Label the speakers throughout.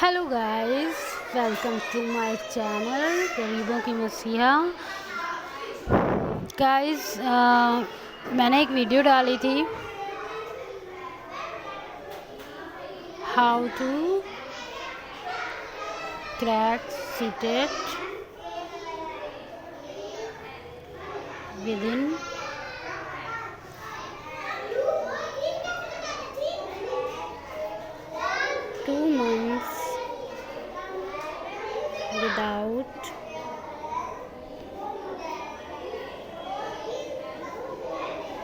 Speaker 1: Hello guys, welcome to my channel गरीबों की मसीहा। गाइस, मैंने एक वीडियो डाली थी how to crack CTET within 2 months without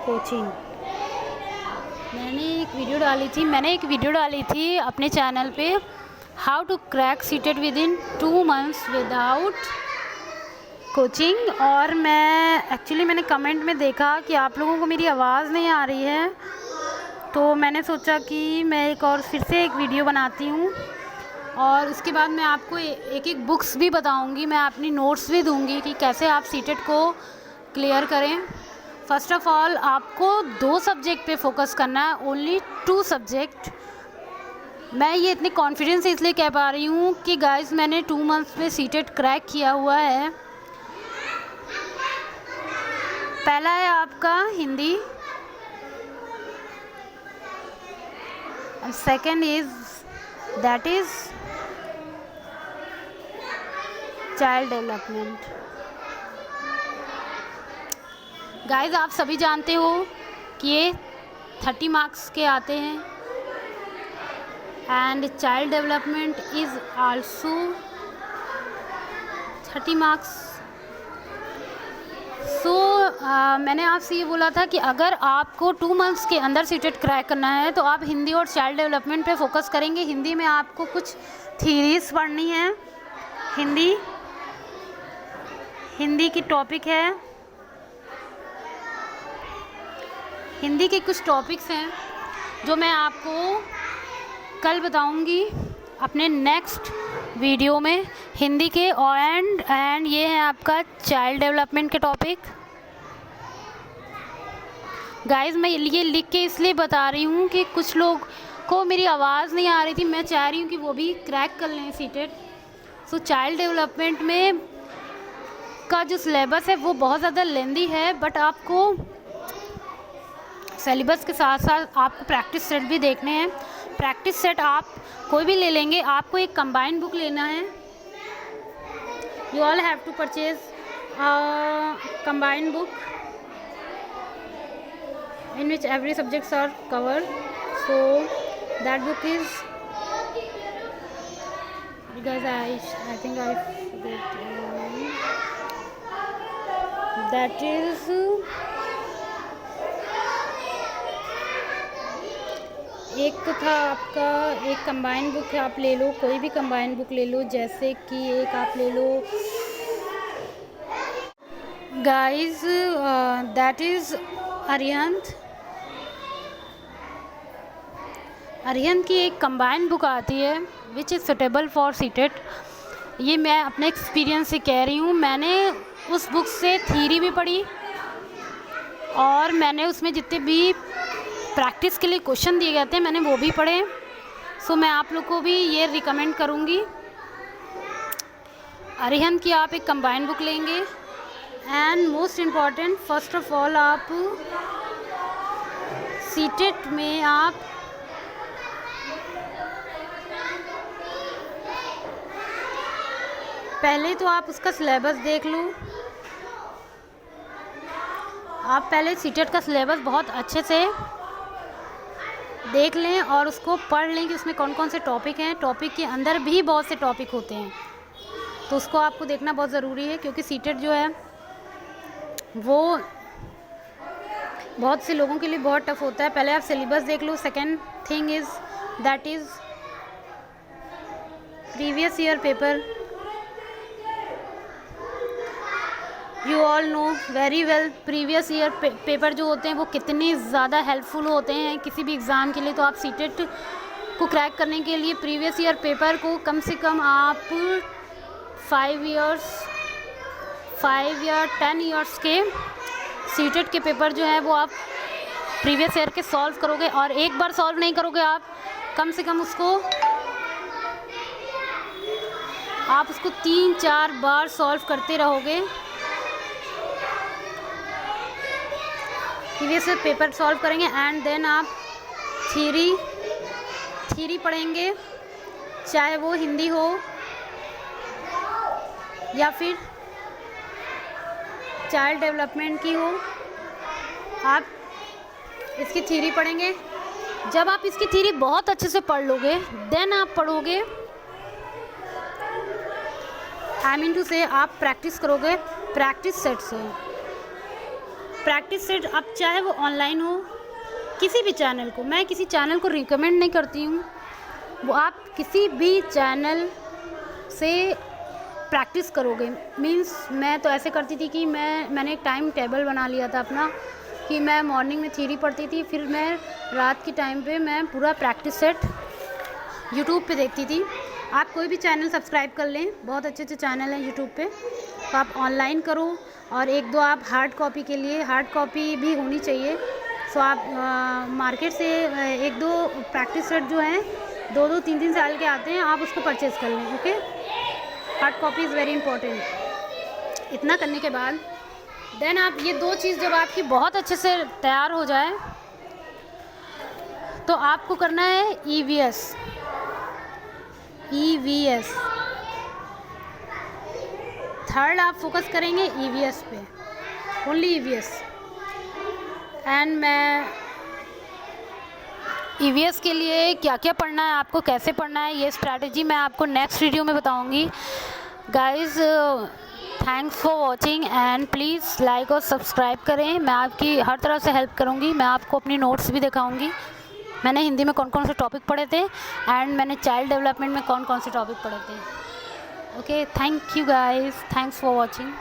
Speaker 1: coaching. मैंने एक वीडियो डाली थी अपने चैनल पे, how to crack CTET within 2 months without coaching. और मैंने कमेंट में देखा कि आप लोगों को मेरी आवाज़ नहीं आ रही है, तो मैंने सोचा कि मैं फिर से एक वीडियो बनाती हूँ। और उसके बाद मैं आपको एक एक बुक्स भी बताऊंगी, मैं अपनी नोट्स भी दूंगी कि कैसे आप सीटेट को क्लियर करें। फर्स्ट ऑफ ऑल आपको 2 सब्जेक्ट पे फोकस करना है, ओनली 2 सब्जेक्ट। मैं ये इतने कॉन्फिडेंस से इसलिए कह पा रही हूँ कि गाइस मैंने 2 months में सीटेट क्रैक किया हुआ है। पहला है आपका Hindi, second that is child development. Guys, आप सभी जानते हो कि ये 30 मार्क्स के आते हैं and child development is also 30 marks. मैंने आपसे ये बोला था कि अगर आपको 2 months के अंदर सीटेट क्रैक करना है तो आप हिंदी और चाइल्ड डेवलपमेंट पे फोकस करेंगे। हिंदी में आपको कुछ थीरीज पढ़नी है। हिंदी की टॉपिक है, हिंदी के कुछ टॉपिक्स हैं जो मैं आपको कल बताऊंगी अपने नेक्स्ट वीडियो में हिंदी के। एंड ये है आपका चाइल्ड डेवलपमेंट के टॉपिक। गाइस, मैं ये लिख के इसलिए बता रही हूँ कि कुछ लोग को मेरी आवाज़ नहीं आ रही थी, मैं चाह रही हूँ कि वो भी क्रैक कर लें सीटेट। चाइल्ड डेवलपमेंट में का जो सिलेबस है वो बहुत ज़्यादा लेंदी है, बट आपको सिलेबस के साथ साथ आपको प्रैक्टिस सेट भी देखने हैं। प्रैक्टिस सेट आप कोई भी ले लेंगे, आपको एक कंबाइंड बुक लेना है। You all have to purchase combined book in which every subjects are covered. So that book is, because I think I forget, that is एक तो था आपका, एक कंबाइंड बुक है, आप ले लो, कोई भी कंबाइंड बुक ले लो। जैसे कि एक आप ले लो गाइस, दैट इज़ अरिहंत की एक कंबाइंड बुक आती है which is suitable for CTET. ये मैं अपने एक्सपीरियंस से कह रही हूँ। मैंने उस बुक से थ्योरी भी पढ़ी और मैंने उसमें जितने भी प्रैक्टिस के लिए क्वेश्चन दिए गए थे मैंने वो भी पढ़े। मैं आप लोग को भी ये रिकमेंड करूँगी, अरिहंत की आप एक कंबाइंड बुक लेंगे। And most important, first of all आप सीटेट में आप पहले तो आप उसका सिलेबस देख लो। आप पहले सीटेट का सिलेबस बहुत अच्छे से देख लें और उसको पढ़ लें कि उसमें कौन कौन से टॉपिक हैं। टॉपिक के अंदर भी बहुत से टॉपिक होते हैं, तो उसको आपको देखना बहुत ज़रूरी है, क्योंकि सीटेट जो है वो बहुत से लोगों के लिए बहुत टफ होता है। पहले आप सिलेबस देख लो। Second thing is that is previous year paper. You all know very well previous year paper जो होते हैं वो कितने ज़्यादा हेल्पफुल होते हैं किसी भी एग्ज़ाम के लिए। तो आप सीटेट को क्रैक करने के लिए प्रीवियस ईयर पेपर को कम से कम आप 5 या 10 ईयर्स के सीटेट के पेपर जो है वो आप प्रीवियस ईयर के सॉल्व करोगे। और एक बार सॉल्व नहीं करोगे, आप कम से कम उसको आप उसको 3-4 बार सॉल्व करते रहोगे। ये से पेपर सॉल्व करेंगे एंड देन आप थ्योरी पढ़ेंगे, चाहे वो हिंदी हो या फिर चाइल्ड डेवलपमेंट की हो। आप इसकी थ्योरी पढ़ेंगे। जब आप इसकी थ्योरी बहुत अच्छे से पढ़ लोगे देन आप पढ़ोगे, आई मीन टू से आप प्रैक्टिस करोगे प्रैक्टिस सेट से। प्रैक्टिस सेट अब चाहे वो ऑनलाइन हो, किसी भी चैनल को, मैं किसी चैनल को रिकमेंड नहीं करती हूँ, वो आप किसी भी चैनल से प्रैक्टिस करोगे। मींस मैं तो ऐसे करती थी कि मैंने एक टाइम टेबल बना लिया था अपना कि मैं मॉर्निंग में थ्योरी पढ़ती थी, फिर मैं रात के टाइम पे मैं पूरा प्रैक्टिस सेट यूट्यूब पे देखती थी। आप कोई भी चैनल सब्सक्राइब कर लें, बहुत अच्छे अच्छे चैनल हैं यूट्यूब पे, तो आप ऑनलाइन करो और 1-2 आप हार्ड कॉपी के लिए, हार्ड कॉपी भी होनी चाहिए। सो आप मार्केट से 1-2 प्रैक्टिस सेट जो हैं 2-2, 3-3 साल के आते हैं, आप उसको परचेज़ कर लें। Okay, hard copy is very important. इतना करने के बाद देन आप ये 2 चीज़ जब आपकी बहुत अच्छे से तैयार हो जाए तो आपको करना है EVS। थर्ड आप फोकस करेंगे EVS पे, ओनली EVS। एंड मैं EVS के लिए क्या क्या पढ़ना है, आपको कैसे पढ़ना है, ये स्ट्रैटेजी मैं आपको नेक्स्ट वीडियो में बताऊंगी। Guys thanks for watching and please like और सब्सक्राइब करें। मैं आपकी हर तरह से हेल्प करूंगी। मैं आपको अपनी नोट्स भी दिखाऊंगी, मैंने हिंदी में कौन कौन से टॉपिक पढ़े थे एंड मैंने चाइल्ड डेवलपमेंट में कौन कौन से टॉपिक पढ़े थे। Okay, thank you guys, thanks for watching.